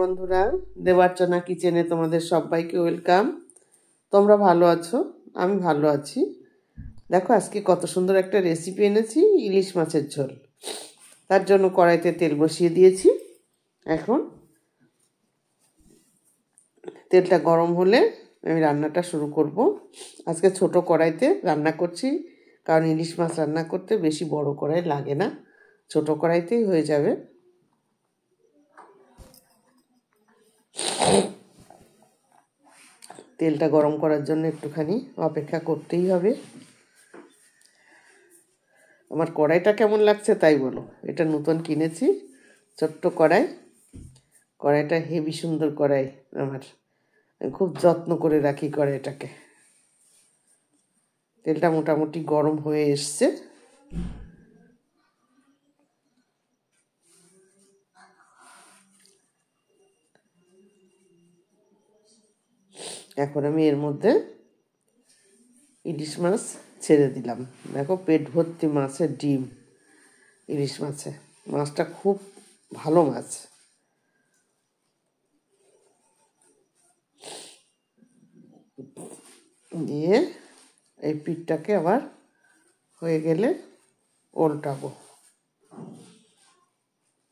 বন্ধুরা, দেবার্চনা কিচেনে তোমাদের সবাইকে ওয়েলকাম। তোমরা ভালো আছো? আমি ভালো আছি। দেখো আজকে কত সুন্দর একটা রেসিপি এনেছি, ইলিশ মাছের ঝোল। তার জন্য কড়াইতে তেল বসিয়ে দিয়েছি। এখন তেলটা গরম হলে আমি রান্নাটা শুরু করব। আজকে ছোট কড়াইতে রান্না করছি, কারণ ইলিশ মাছ রান্না করতে বেশি বড় কড়াই লাগে না, ছোট কড়াইতেই হয়ে যাবে। তেলটা গরম করার জন্য একটুখানি অপেক্ষা করতেই হবে। আমার কড়াইটা কেমন লাগছে তাই বলো। এটা নতুন কিনেছি, ছোট্ট কড়াই। কড়াইটা হেভি সুন্দর কড়াই আমার, আমি খুব যত্ন করে রাখি কড়াইটাকে। তেলটা মোটামুটি গরম হয়ে এসছে। এখন আমি এর মধ্যে ইলিশ মাছ ছেড়ে দিলাম। দেখো পেট ভর্তি মাছের ডিম ইলিশ মাছে। মাছটা খুব ভালো মাছ। দিয়ে এই পিঠটাকে আবার হয়ে গেলে উল্টাবো।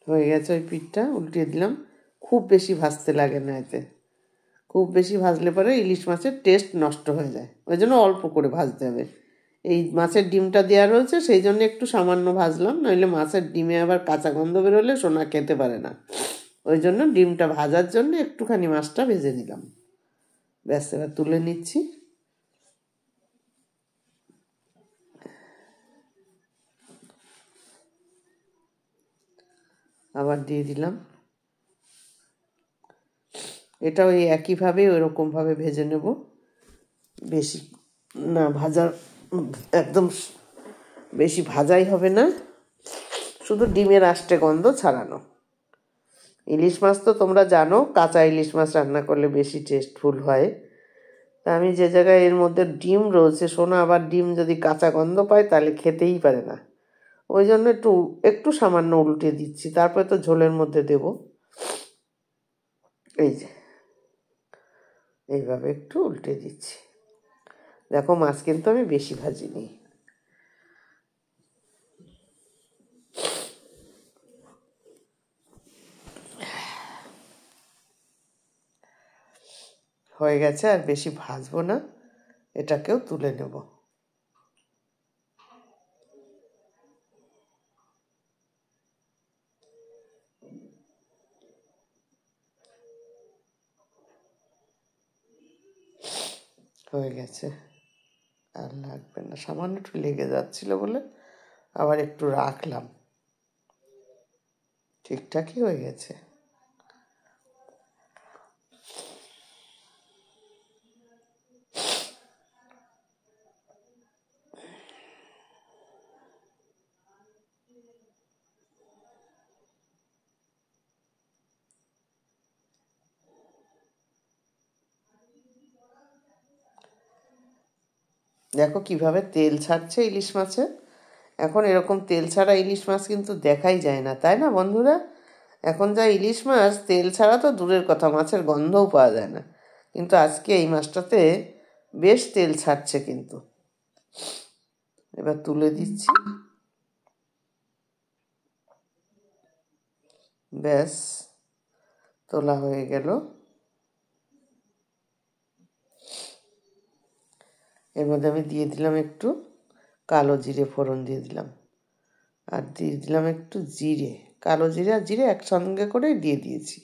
হয়ে গেছে ওই পিঠটা, উল্টিয়ে দিলাম। খুব বেশি ভাজতে লাগে না এতে, খুব বেশি ভাজলে পরে ইলিশ মাছের টেস্ট নষ্ট হয়ে যায়। ওই জন্য অল্প করে ভাজতে হবে। এই মাছের ডিমটা দেওয়া রয়েছে সেই জন্য একটু সামান্য ভাজলাম, নইলে মাছের ডিমে আবার কাঁচা গন্ধ বেরোলে সোনা খেতে পারে না। ওই জন্য ডিমটা ভাজার জন্য একটুখানি মাছটা ভেজে নিলাম। ব্যাস, এবার তুলে নিচ্ছি। আবার দিয়ে দিলাম। এটা ওই একইভাবে ওইরকমভাবে ভেজে নেব, বেশি না ভাজা, একদম বেশি ভাজাই হবে না, শুধু ডিমের আষ্টে গন্ধ ছাড়ানো। ইলিশ মাছ তো তোমরা জানো, কাঁচা ইলিশ মাছ রান্না করলে বেশি টেস্টফুল হয়। তা আমি যে জায়গায় এর মধ্যে ডিম রয়েছে, সোনা আবার ডিম যদি কাঁচা গন্ধ পায় তাহলে খেতেই পারে না। ওই জন্য একটু একটু সামান্য উল্টে দিচ্ছি, তারপরে তো ঝোলের মধ্যে দেব। এই যে এইভাবে একটু উল্টে দিচ্ছি। দেখো মাছ কিন্তু আমি বেশি ভাজিনি। হয়ে গেছে, আর বেশি ভাজবো না, এটাকেও তুলে নেব। হয়ে গেছে, আর লাগবে না। সামান্য একটু লেগে যাচ্ছিল বলে আবার একটু রাখলাম। ঠিকঠাকই হয়ে গেছে। দেখো কিভাবে তেল ছাড়ছে ইলিশ মাছে। এখন এরকম তেল ছাড়া ইলিশ মাছ কিন্তু দেখাই যায় না, তাই না বন্ধুরা? এখন যা ইলিশ মাছ, তেল ছাড়া তো দূরের কথা, মাছের গন্ধও পাওয়া যায় না। কিন্তু আজকে এই মাছটাতে বেশ তেল ছাড়ছে কিন্তু। এবার তুলে দিচ্ছি। ব্যাস, তোলা হয়ে গেল। এর মধ্যে আমি দিয়ে দিলাম একটু কালো জিরে ফোড়ন দিয়ে দিলাম, আর দিয়ে দিলাম একটু জিরে। কালো জিরে আর জিরে একসঙ্গে করে দিয়ে দিয়েছি।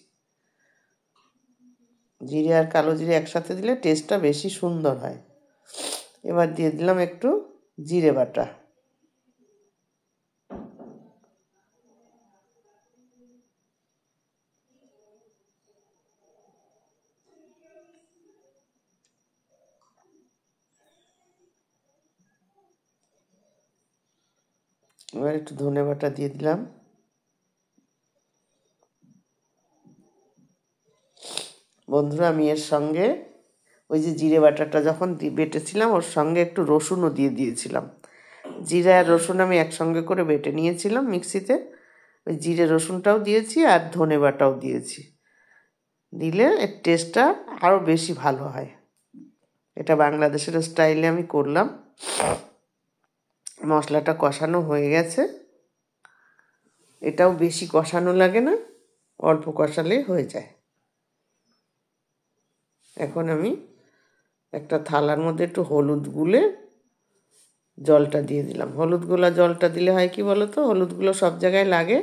জিরে আর কালো জিরে একসাথে দিলে টেস্টটা বেশি সুন্দর হয়। এবার দিয়ে দিলাম একটু জিরে বাটা। এবার একটু ধনে বাটা দিয়ে দিলাম। বন্ধুরা, আমি এর সঙ্গে ওই যে জিরে বাটাটা যখন বেটেছিলাম ওর সঙ্গে একটু রসুনও দিয়ে দিয়েছিলাম। জিরে আর রসুন আমি একসঙ্গে করে বেটে নিয়েছিলাম মিক্সিতে। ওই জিরে রসুনটাও দিয়েছি আর ধনে বাটাও দিয়েছি। দিলে এর টেস্টটা আরও বেশি ভালো হয়। এটা বাংলাদেশের স্টাইলে আমি করলাম। মশলাটা কষানো হয়ে গেছে। এটাও বেশি কষানো লাগে না, অল্প কষালে হয়ে যায়। এখন আমি একটা থালার মধ্যে একটু হলুদ গুলে জলটা দিয়ে দিলাম। হলুদ গোলা জলটা দিলে হয় কি বলো তো, হলুদগুলো সব জায়গায় লাগে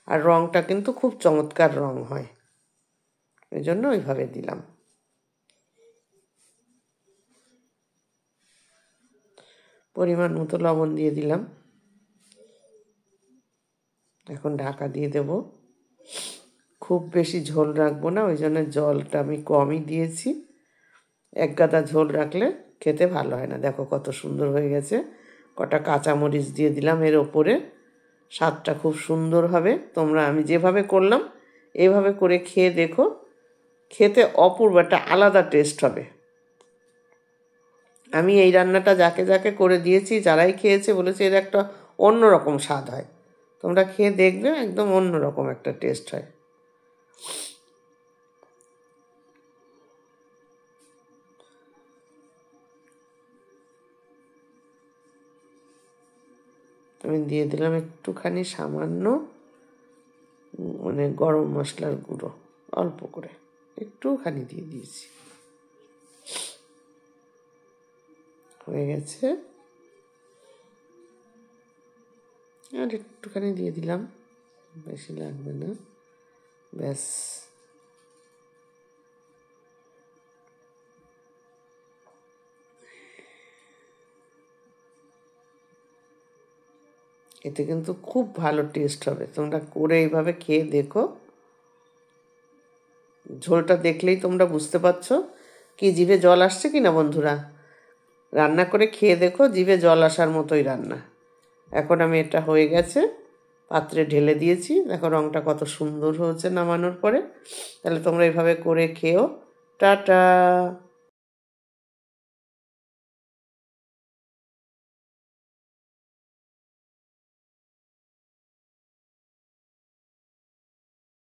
আর রঙটা কিন্তু খুব চমৎকার রঙ হয়, এই জন্য ওইভাবে দিলাম। পরিমাণ মতো লবণ দিয়ে দিলাম। এখন ঢাকা দিয়ে দেব। খুব বেশি ঝোল রাখবো না, ওই জন্য জলটা আমি কমই দিয়েছি। এক গাদা ঝোল রাখলে খেতে ভালো হয় না। দেখো কত সুন্দর হয়ে গেছে। কটা কাঁচামরিচ দিয়ে দিলাম এর ওপরে, স্বাদটা খুব সুন্দর হবে। তোমরা আমি যেভাবে করলাম এভাবে করে খেয়ে দেখো, খেতে অপূর্ব একটা আলাদা টেস্ট হবে। আমি এই রান্নাটা যাকে যাকে করে দিয়েছি, যারাই খেয়েছে বলেছে এর একটা অন্যরকম স্বাদ হয়। তোমরা খেয়ে দেখবে, একদম অন্যরকম একটা টেস্ট হয়। আমি দিয়ে দিলাম একটুখানি সামান্য গরম মশলার গুঁড়ো, অল্প করে একটুখানি দিয়ে দিয়েছি। হয়ে গেছে, আর একটুখানি দিয়ে দিলাম, বেশি লাগবে না, ব্যাস। এতে কিন্তু খুব ভালো টেস্ট হবে। তোমরা করে এইভাবে খেয়ে দেখো। ঝোলটা দেখলেই তোমরা বুঝতে পারছো কি জিভে জল আসছে কি না বন্ধুরা। রান্না করে খেয়ে দেখো, জিভে জল আসার মতোই রান্না। এখন আমি এটা হয়ে গেছে, পাত্রে ঢেলে দিয়েছি। দেখো রঙটা কত সুন্দর হয়েছে নামানোর পরে। তাহলে তোমরা এইভাবে করে খেও। টাটা।